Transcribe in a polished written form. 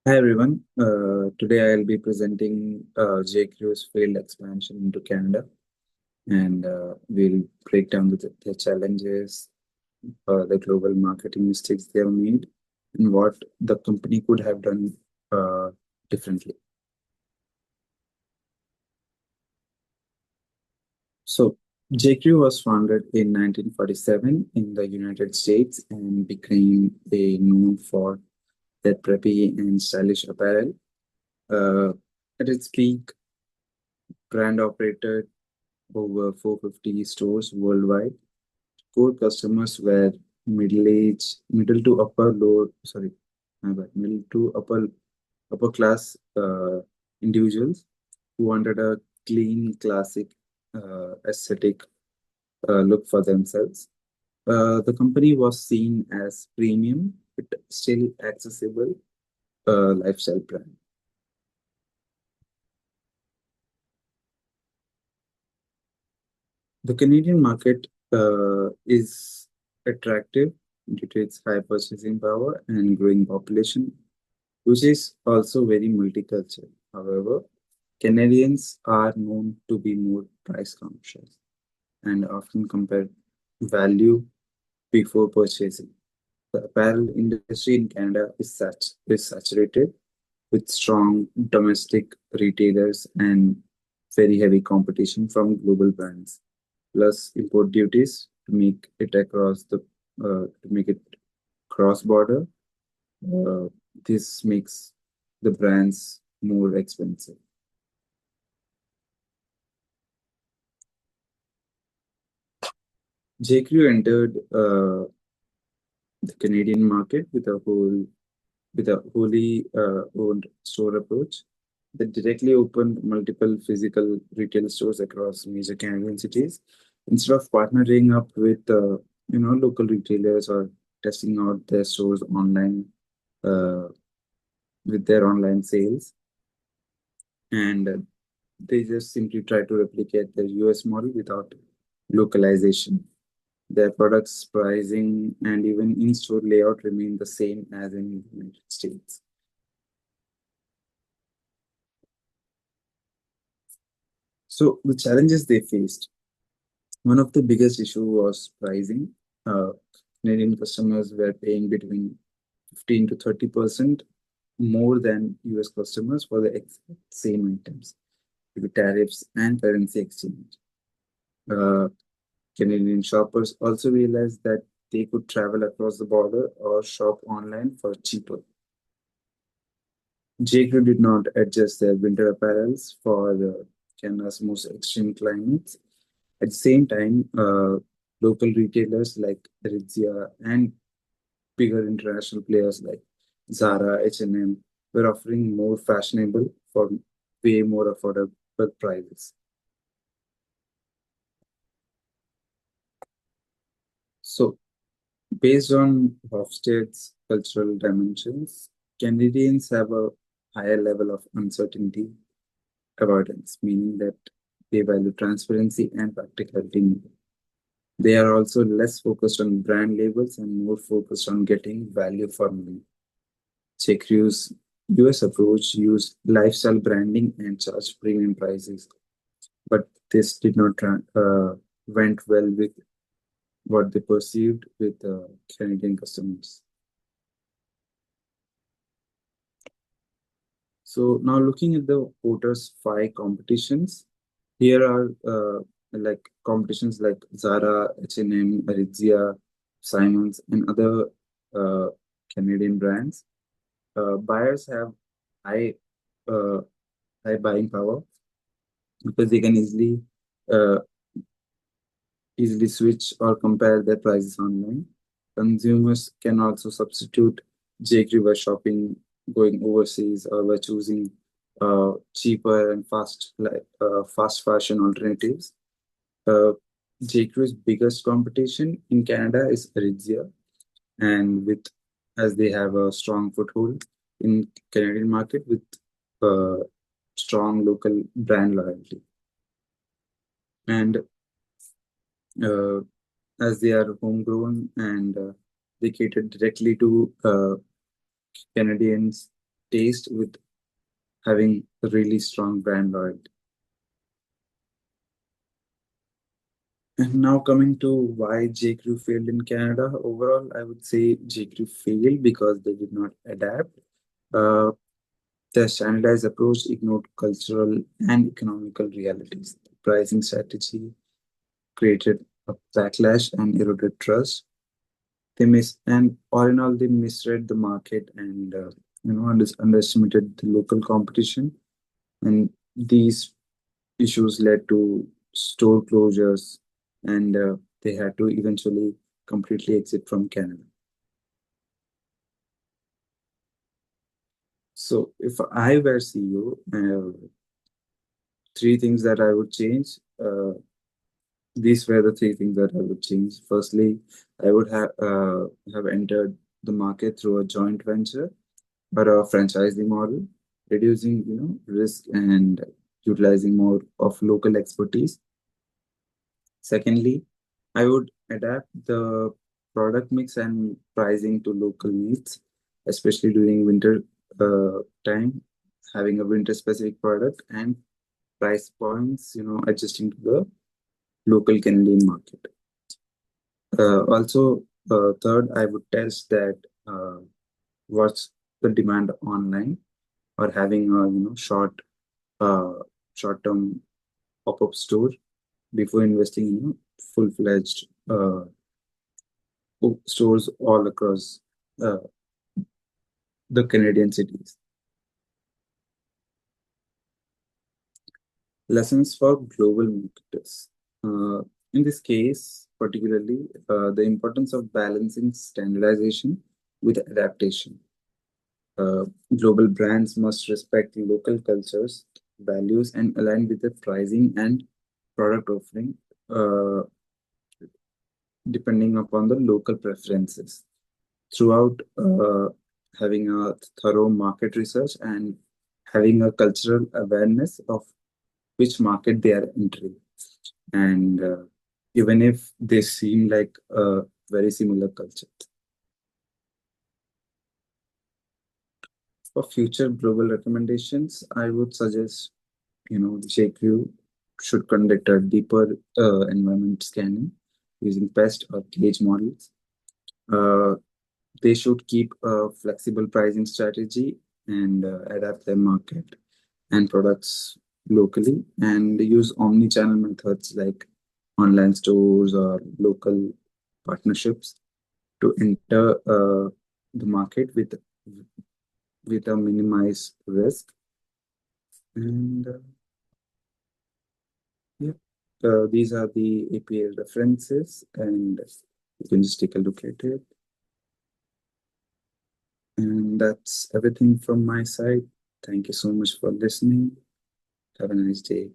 Hi everyone. Today I'll be presenting JQ's field expansion into Canada, and we'll break down the challenges, the global marketing mistakes they have made, and what the company could have done differently. So, JQ was founded in 1947 in the United States and became known for their preppy and stylish apparel. Uh, at its peak, brand operated over 450 stores worldwide. Core customers were middle to upper lower, sorry, my bad, middle to upper class individuals who wanted a clean, classic, aesthetic look for themselves. The company was seen as premium, but still accessible lifestyle brand. The Canadian market is attractive due to its high purchasing power and growing population, which is also very multicultural. However, Canadians are known to be more price conscious and often compare value before purchasing. The apparel industry in Canada is saturated with strong domestic retailers and very heavy competition from global brands, plus import duties to make it cross border. Uh, this makes the brands more expensive. JQ entered the Canadian market with a wholly owned store approach that directly opened multiple physical retail stores across major Canadian cities instead of partnering up with local retailers or testing out their stores online uh, with their online sales, and they just simply try to replicate the US model without localization. Their products pricing and even in-store layout remain the same as in the United States. So the challenges they faced, one of the biggest issue was pricing. Uh, Canadian customers were paying between 15 to 30% more than US customers for the exact same items due to tariffs and currency exchange. Uh, Canadian shoppers also realized that they could travel across the border or shop online for cheaper. J.Crew did not adjust their winter apparels for Canada's most extreme climates. At the same time, local retailers like Aritzia and bigger international players like Zara, H&M were offering more fashionable for way more affordable prices. So, based on Hofstede's cultural dimensions, Canadians have a higher level of uncertainty avoidance, meaning that they value transparency and practicality more. They are also less focused on brand labels and more focused on getting value for money. Checkru's US approach used lifestyle branding and charged premium prices, but this did not went well with what they perceived with Canadian customers. So now looking at the Porter's five competitions, here are like competitions like Zara, H&M, Aritzia, Simons, and other uh, Canadian brands. Buyers have high uh, high buying power because they can uh, easily switch or compare their prices online. Consumers can also substitute JQ by shopping, going overseas, or by choosing cheaper and fast fashion alternatives. Uh, JQ's biggest competition in Canada is Aritzia, and with as they have a strong foothold in Canadian market with uh, strong local brand loyalty, and as they are homegrown and they cater directly to Canadians taste with having a really strong brand loyalty. And now coming to why J. Crew failed in Canada. Overall, I would say J. Crew failed because they did not adapt. Uh, their standardized approach ignored cultural and economical realities. The pricing strategy created a backlash and eroded trust. And all in all, they misread the market and underestimated the local competition. And these issues led to store closures, and they had to eventually completely exit from Canada. So, if I were CEO, three things that I would change. These were the three things that I would change. Firstly, I would have entered the market through a joint venture or a franchising model, reducing risk and utilizing more of local expertise. Secondly, I would adapt the product mix and pricing to local needs, especially during winter time, having a winter specific product and price points, adjusting to the local Canadian market. Also, third, I would test that what's the demand online or having a uh, short term pop up store before investing in full fledged stores all across uh, the Canadian cities. Lessons for global marketers. In this case, particularly, the importance of balancing standardization with adaptation. Uh, Global brands must respect local cultures, values, and align with the pricing and product offering, uh, depending upon the local preferences. Throughout, having a thorough market research and having a cultural awareness of which market they are entering. And even if they seem like a very similar culture. For future global recommendations, I would suggest, JQ should conduct a deeper environment scanning using pest or cage models. Uh, they should keep a flexible pricing strategy and adapt their market and products locally and use omni-channel methods like online stores or local partnerships to enter the market with a minimized risk. And yeah, these are the APL references, and you can just take a look at it. And that's everything from my side. Thank you so much for listening. Have a nice day.